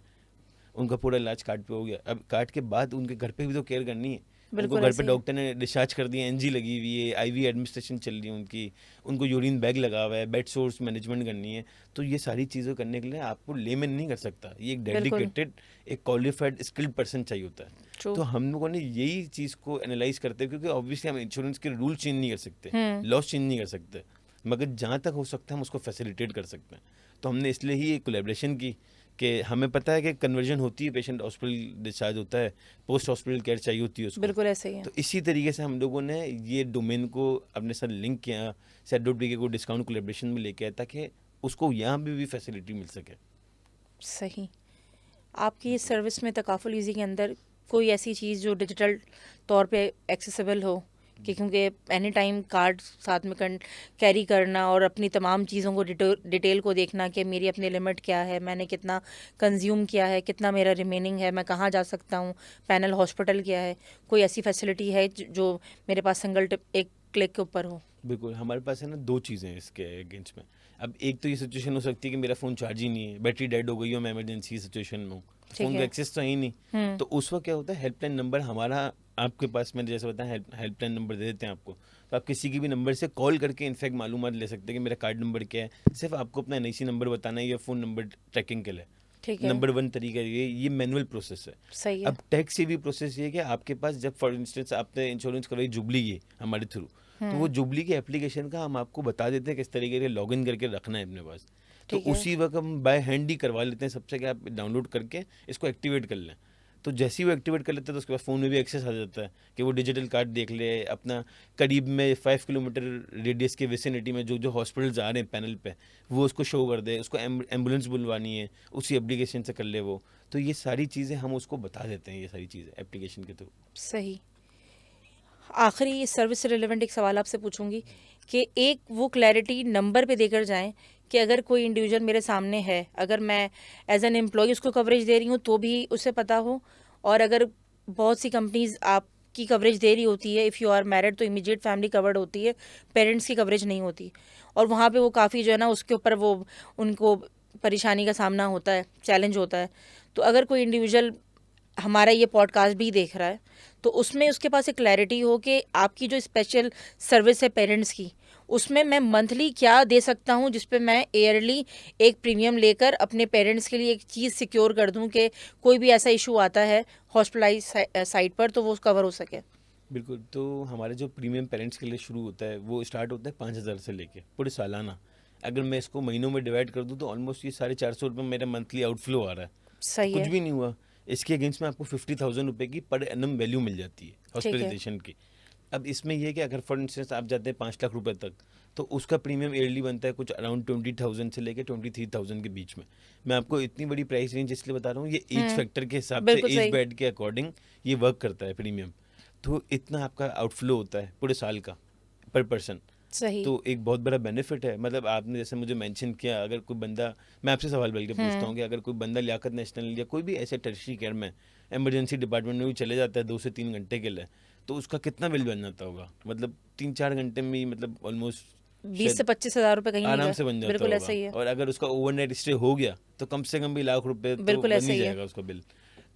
उनका पूरा इलाज कार्ड पे हो गया। अब कार्ड के बाद उनके घर पे भी तो केयर करनी है, उनको बिल्कुल घर पे ऐसे ही है। डॉक्टर ने डिस्चार्ज कर दिया, एनजी लगी हुई है, आईवी एडमिनिस्ट्रेशन चल रही है उनकी, उनको यूरिन बैग लगा हुआ है, बेड सोर्स मैनेजमेंट करनी है। तो ये सारी चीज़ें करने के लिए आपको लेमन नहीं कर सकता, ये एक बिल्कुल। डेडिकेटेड, एक क्वालिफाइड स्किल्ड पर्सन चाहिए होता है। ट्रू। तो हम लोगों ने यही चीज़ को एनालाइज करते हैं, क्योंकि ऑब्वियसली हम इंश्योरेंस के रूल चेंज नहीं कर सकते, लॉस चेंज नहीं कर सकते, मगर जहाँ तक हो सकता है हम उसको फैसिलिटेट कर सकते हैं। तो हमने इसलिए ही एक कोलैबोरेशन की, कि हमें पता है कि कन्वर्जन होती है, पेशेंट हॉस्पिटल डिस्चार्ज होता है, पोस्ट हॉस्पिटल केयर चाहिए होती है उसको। बिल्कुल ऐसे ही है। तो इसी तरीके से हम लोगों ने ये डोमेन को अपने साथ लिंक किया, sehat.pk को डिस्काउंट कोलैबोरेशन में लेके आया, ताकि उसको यहाँ भी फैसिलिटी मिल सके। सही। आपकी इस सर्विस में तकाफुल ईज़ी के अंदर कोई ऐसी चीज़ जो डिजिटल तौर पे एक्सेसिबल हो कि क्योंकि एनी टाइम कार्ड साथ में कैरी करना और अपनी तमाम चीज़ों को डिटेल को देखना कि मेरी अपनी लिमिट क्या है, मैंने कितना कंज्यूम किया है, कितना मेरा रिमेनिंग है, मैं कहाँ जा सकता हूँ, पैनल हॉस्पिटल क्या है, कोई ऐसी फैसिलिटी है जो मेरे पास सिंगल टिप एक क्लिक के ऊपर हो? बिल्कुल, हमारे पास है ना 2 चीज़ें हैं इसके अगेंस्ट में। अब एक तो ये सिचुएशन हो सकती है कि मेरा फ़ोन चार्ज ही नहीं है, बैटरी डेड हो गई हो, मैं इमरजेंसी सिचुएशन में हूँ, ठीक फ़ोन का है। एक्सेस तो है ही नहीं। तो उस वक़्त क्या होता है, हेल्पलाइन नंबर हमारा आपके पास, मैंने जैसे बताया हेल्पलाइन नंबर दे देते हैं आपको। तो आप किसी की भी नंबर से कॉल करके इनफैक्ट मालूमात ले सकते हैं कि मेरा कार्ड नंबर क्या है। सिर्फ़ आपको अपना एनआईसी नंबर बताना है या फ़ोन नंबर ट्रैकिंग के लिए। ठीक है। नंबर 1 तरीका ये मैनुअल प्रोसेस है। सही है। अब टैक्स से भी प्रोसेस ये है कि आपके पास जब फॉर इंस्टेंस आपने इंश्योरेंस करवाई जुबली की हमारे थ्रू, तो वो जुबली के एप्लीकेशन का हम आपको बता देते हैं किस तरीके से लॉगिन करके रखना है अपने पास। तो ठीक है। उसी वक्त हम बाय हैंड ही करवा लेते हैं सबसे कि आप डाउनलोड करके इसको एक्टिवेट कर लें। तो जैसे ही वो एक्टिवेट कर लेते हैं तो उसके बाद फ़ोन में भी एक्सेस आ जाता है कि वो डिजिटल कार्ड देख ले अपना करीब में 5 किलोमीटर रेडियस के विसिनिटी में जो जो हॉस्पिटल्स आ रहे हैं पैनल पे, वो उसको शो कर दे। उसको एम्बुलेंस बुलवानी है उसी एप्लीकेशन से कर ले वो। तो ये सारी चीज़ें हम उसको बता देते हैं, ये सारी चीज़ें एप्लीकेशन के थ्रू। सही। आखिरी इस सर्विस से रिलेवेंट एक सवाल आपसे पूछूंगी कि एक वो क्लैरिटी नंबर पे देकर जाएं कि अगर कोई इंडिविजुअल मेरे सामने है, अगर मैं एज एन एम्प्लॉय उसको कवरेज दे रही हूँ तो भी उसे पता हो, और अगर बहुत सी कंपनीज आपकी कवरेज दे रही होती है, इफ़ यू आर मैरिड तो इमीडिएट फैमिली कवर्ड होती है, पेरेंट्स की कवरेज नहीं होती, और वहाँ पे वो काफ़ी जो है ना उसके ऊपर वो उनको परेशानी का सामना होता है, चैलेंज होता है। तो अगर कोई इंडिविजुअल हमारा ये पॉडकास्ट भी देख रहा है तो उसमें उसके पास एक क्लैरिटी हो कि आपकी जो स्पेशल सर्विस है पेरेंट्स की, उसमें मैं मंथली क्या दे सकता हूँ जिस पे मैं ईयरली एक प्रीमियम लेकर अपने पेरेंट्स के लिए एक चीज़ सिक्योर कर दूँ कि कोई भी ऐसा इशू आता है हॉस्पिटलाइज साइट पर तो वो कवर हो सके। बिल्कुल, तो हमारे जो प्रीमियम पेरेंट्स के लिए शुरू होता है वो स्टार्ट होता है 5,000 से लेके पूरे सालाना। अगर मैं इसको महीनों में डिवाइड कर दूँ तो ऑलमोस्ट ये 450 रुपये मेरा मंथली आउटफ्लो आ रहा है। तो सही कुछ है। भी नहीं हुआ। इसके अगेंस्ट में आपको 50,000 रुपये की पर एनम वैल्यू मिल जाती है ठीक है। हॉस्पिटलाइजेशन की। अब इसमें यह है कि अगर फॉर इंस्टेंस आप जाते हैं 5 लाख रुपए तक, तो उसका प्रीमियम ईयरली बनता है कुछ अराउंड 20,000 से लेके 23,000 के बीच में। मैं आपको इतनी बड़ी प्राइस रेंज इसलिए बता रहा हूँ, ये एज फैक्टर के हिसाब से, बिल्कुल एज सही। बैंड के अकॉर्डिंग ये वर्क करता है प्रीमियम। तो इतना आपका आउटफ्लो होता है पूरे साल का पर पर्सन। सही। तो एक बहुत बड़ा बेनिफिट है। मतलब आपने जैसे मुझे मेंशन किया, अगर कोई बंदा, मैं आपसे सवाल बल्कि पूछता हूँ कि अगर कोई बंदा लियाकत नेशनल या कोई भी ऐसे टर्शरी केयर में इमरजेंसी डिपार्टमेंट में भी चले जाता है 2 से 3 घंटे के लिए, तो उसका कितना बिल बन जाता होगा? मतलब 3-4 घंटे में ही, मतलब ऑलमोस्ट 20 से 25 हज़ार रुपये कहीं नहीं आराम गए। से बन जाता बिल्कुल ऐसा होगा। ही है। और अगर उसका ओवरनाइट स्टे हो गया तो कम से कम भी लाख रुपए तो बिल्कुल बन ऐसा ही ही है। जाएगा उसका बिल।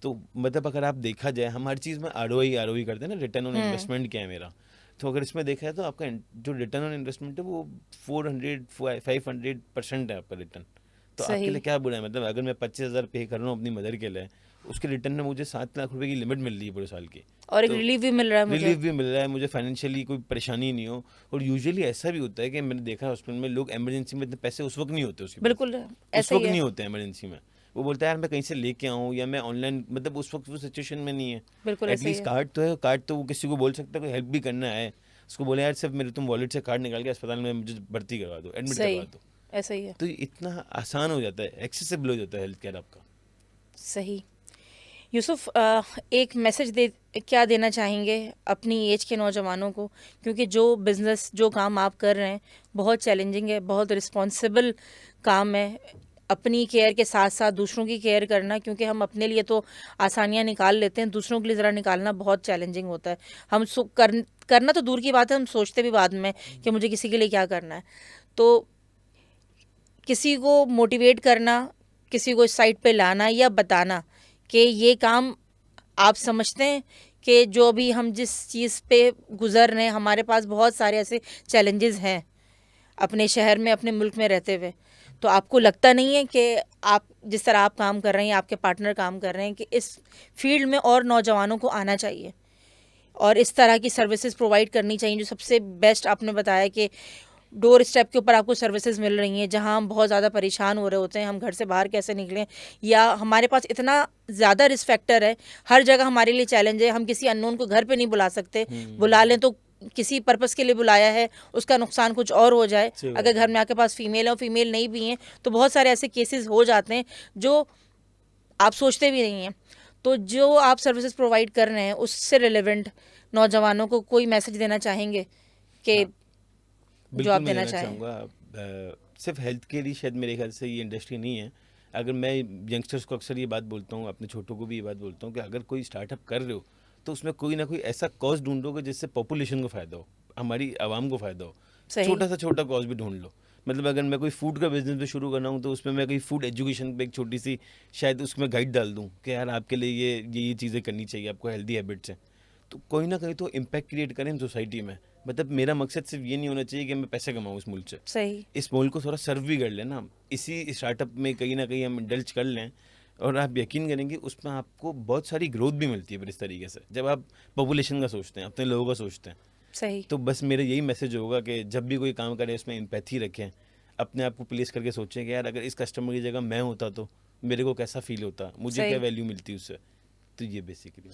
तो मतलब अगर आप देखा जाए, हम हर चीज़ में आरओई करते हैं ना, रिटर्न ऑन इन्वेस्टमेंट क्या है मेरा। तो अगर इसमें देखा है तो आपका जो रिटर्न ऑन इन्वेस्टमेंट है वो 400-500% है आपका रिटर्न। तो आपके सही। लिए क्या बुरा है? मतलब अगर मैं 25,000 पे कर रहा हूँ अपनी मदर के लिए, उसके रिटर्न में मुझे 7 लाख रुपए की लिमिट मिल रही है पूरे साल की। और एक तो रिलीफ भी मिल रहा है मुझे। रिलीफ भी मिल रहा है मुझे, फाइनेंशियली कोई परेशानी नहीं हो। और यूजुअली ऐसा भी होता है कि मैंने देखा है हॉस्पिटल में लोग इमरजेंसी में इतने पैसे उस वक्त नहीं होते उसके पास। बिल्कुल उस ऐसा ही वक्त है। नहीं होते इमरजेंसी में। वो बोलता है यार मैं कहीं से लेके आऊँ या मैं ऑनलाइन, मतलब उस वक्त वो सिचुएशन में नहीं है। बिल्कुल ऐसा ही एटलीस्ट है। कार्ड तो है, कार्ड तो वो किसी को बोल सकता है, कोई हेल्प भी करना है उसको बोले यार सिर्फ मेरे तुम वॉलेट से कार्ड निकाल के अस्पताल में मुझे भर्ती करवा दो, एडमिट सही। करवा दो। ऐसा ही है। तो इतना आसान हो जाता है, एक्सेसिबल हो जाता है हेल्थ केयर आपका। सही। यूसुफ, एक मैसेज दे क्या देना चाहेंगे अपनी एज के नौजवानों को, क्योंकि जो बिज़नेस जो काम आप कर रहे हैं बहुत चैलेंजिंग है, बहुत रिस्पॉन्सिबल काम है, अपनी केयर के साथ साथ दूसरों की केयर करना, क्योंकि हम अपने लिए तो आसानियां निकाल लेते हैं, दूसरों के लिए ज़रा निकालना बहुत चैलेंजिंग होता है। हम करना तो दूर की बात है, हम सोचते भी बाद में कि मुझे किसी के लिए क्या करना है। तो किसी को मोटिवेट करना, किसी को इस साइड पे लाना या बताना कि ये काम आप समझते हैं कि जो भी हम जिस चीज़ पे गुजर रहे हैं, हमारे पास बहुत सारे ऐसे चैलेंजेस हैं अपने शहर में, अपने मुल्क में रहते हुए, तो आपको लगता नहीं है कि आप जिस तरह आप काम कर रहे हैं, आपके पार्टनर काम कर रहे हैं, कि इस फील्ड में और नौजवानों को आना चाहिए और इस तरह की सर्विसेज प्रोवाइड करनी चाहिए? जो सबसे बेस्ट आपने बताया कि डोर स्टेप के ऊपर आपको सर्विसेज मिल रही हैं, जहां हम बहुत ज़्यादा परेशान हो रहे होते हैं, हम घर से बाहर कैसे निकलें, या हमारे पास इतना ज़्यादा रिस्क फैक्टर है, हर जगह हमारे लिए चैलेंज है, हम किसी अननोन को घर पे नहीं बुला सकते, बुला लें तो किसी पर्पस के लिए बुलाया है, उसका नुकसान कुछ और हो जाए। सही बात अगर घर है। में आपके पास फीमेल है और फीमेल नहीं भी हैं, तो बहुत सारे ऐसे केसेस हो जाते हैं जो आप सोचते भी नहीं हैं। तो जो आप सर्विसेज प्रोवाइड कर रहे हैं, उससे रिलेवेंट नौजवानों को कोई मैसेज देना चाहेंगे कि हाँ, जो आप बिल्कुल मैं देना देना चाहें? चाहूँगा। सिर्फ हेल्थ के लिए शायद मेरे ख्याल से ये इंडस्ट्री नहीं है। अगर मैं यंगस्टर्स को अक्सर ये बात बोलता हूँ, अपने छोटों को भी ये बात बोलता हूँ कि अगर कोई स्टार्टअप कर रहे हो तो उसमें कोई ना कोई ऐसा कॉज ढूंढोगे जिससे पॉपुलेशन को फ़ायदा हो, हमारी आवाम को फ़ायदा हो। सही। छोटा सा छोटा कॉज भी ढूंढ लो। मतलब अगर मैं कोई फूड का बिजनेस भी शुरू कर रहा हूँ तो उसमें मैं कोई फूड एजुकेशन पे एक छोटी सी शायद उसमें गाइड डाल दूँ कि यार आपके लिए ये चीज़ें करनी चाहिए, आपको हेल्दी हैबिट्स हैं। तो कोई ना कहीं तो इम्पैक्ट क्रिएट करें सोसाइटी में। मतलब मेरा मकसद सिर्फ ये नहीं होना चाहिए कि मैं पैसे कमाऊँ इस मुल्क से, सही। इस मुल्क को थोड़ा सर्व भी कर लें ना, इसी स्टार्टअप में कहीं ना कहीं हम इंडल्ज कर लें। और आप यकीन करेंगे उसमें आपको बहुत सारी ग्रोथ भी मिलती है फिर इस तरीके से, जब आप पॉपुलेशन का सोचते हैं, अपने लोगों का सोचते हैं। सही। तो बस मेरा यही मैसेज होगा कि जब भी कोई काम करें उसमें एम्पैथी रखें, अपने आप को प्लेस करके सोचें कि यार अगर इस कस्टमर की जगह मैं होता तो मेरे को कैसा फील होता, मुझे क्या सही। वैल्यू मिलती उससे। तो ये basically.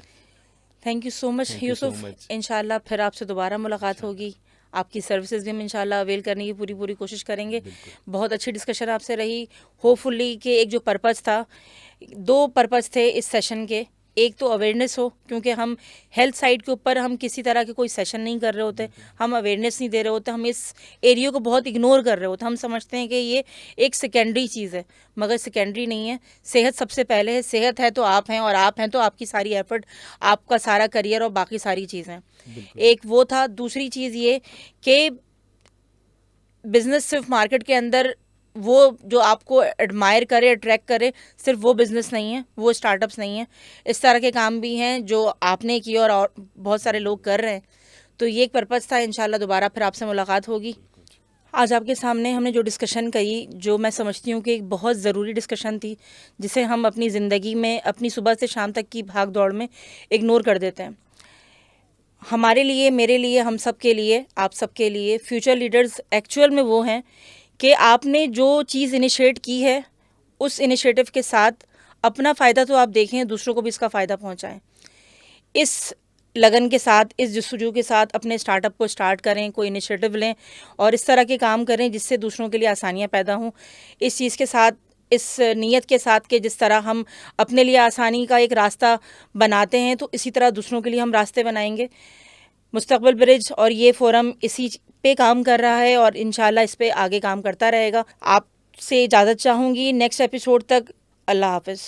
Thank you so much thank you so Yusuf. Much. इंशाल्लाह फिर आपसे दोबारा मुलाकात इंशाल्लाह। होगी। आपकी सर्विसेज भी हम इंशाल्लाह अवेल करने की पूरी पूरी कोशिश करेंगे। बिल्कुल। बहुत अच्छी डिस्कशन आपसे रही। होपफुली कि एक जो पर्पस था, दो पर्पस थे इस सेशन के। एक तो अवेयरनेस हो, क्योंकि हम हेल्थ साइड के ऊपर हम किसी तरह के कोई सेशन नहीं कर रहे होते, हम अवेयरनेस नहीं दे रहे होते, हम इस एरिया को बहुत इग्नोर कर रहे होते। हम समझते हैं कि ये एक सेकेंडरी चीज़ है, मगर सेकेंडरी नहीं है। सेहत सबसे पहले है। सेहत है तो आप हैं, और आप हैं तो आपकी सारी एफर्ट, आपका सारा करियर और बाकी सारी चीज़ें। बिल्कुल। एक वो था। दूसरी चीज़ ये कि बिजनेस सिर्फ मार्केट के अंदर वो जो आपको एडमायर करे, अट्रैक्ट करे, सिर्फ वो बिजनेस नहीं है, वो स्टार्टअप्स नहीं है। इस तरह के काम भी हैं जो आपने किए और बहुत सारे लोग कर रहे हैं। तो ये एक पर्पज़ था। इंशाल्लाह दोबारा फिर आपसे मुलाकात होगी। आज आपके सामने हमने जो डिस्कशन कही, जो मैं समझती हूँ कि एक बहुत ज़रूरी डिस्कशन थी, जिसे हम अपनी ज़िंदगी में अपनी सुबह से शाम तक की भाग दौड़ में इग्नोर कर देते हैं। हमारे लिए, मेरे लिए, हम सब के लिए, आप सब के लिए फ्यूचर लीडर्स एक्चुअल में वो हैं कि आपने जो चीज़ इनिशिएट की है, उस इनिशिएटिव के साथ अपना फ़ायदा तो आप देखें, दूसरों को भी इसका फ़ायदा पहुंचाएं। इस लगन के साथ, इस जस्तजू के साथ अपने स्टार्टअप को स्टार्ट करें, कोई इनिशिएटिव लें और इस तरह के काम करें जिससे दूसरों के लिए आसानियाँ पैदा हों। इस चीज़ के साथ, इस नीयत के साथ कि जिस तरह हम अपने लिए आसानी का एक रास्ता बनाते हैं, तो इसी तरह दूसरों के लिए हम रास्ते बनाएंगे। मुस्तकबिल ब्रिज और ये फोरम इसी पे काम कर रहा है और इंशाल्लाह इस पे आगे काम करता रहेगा। आपसे इजाज़त चाहूँगी नेक्स्ट एपिसोड तक। अल्लाह हाफ़िज़।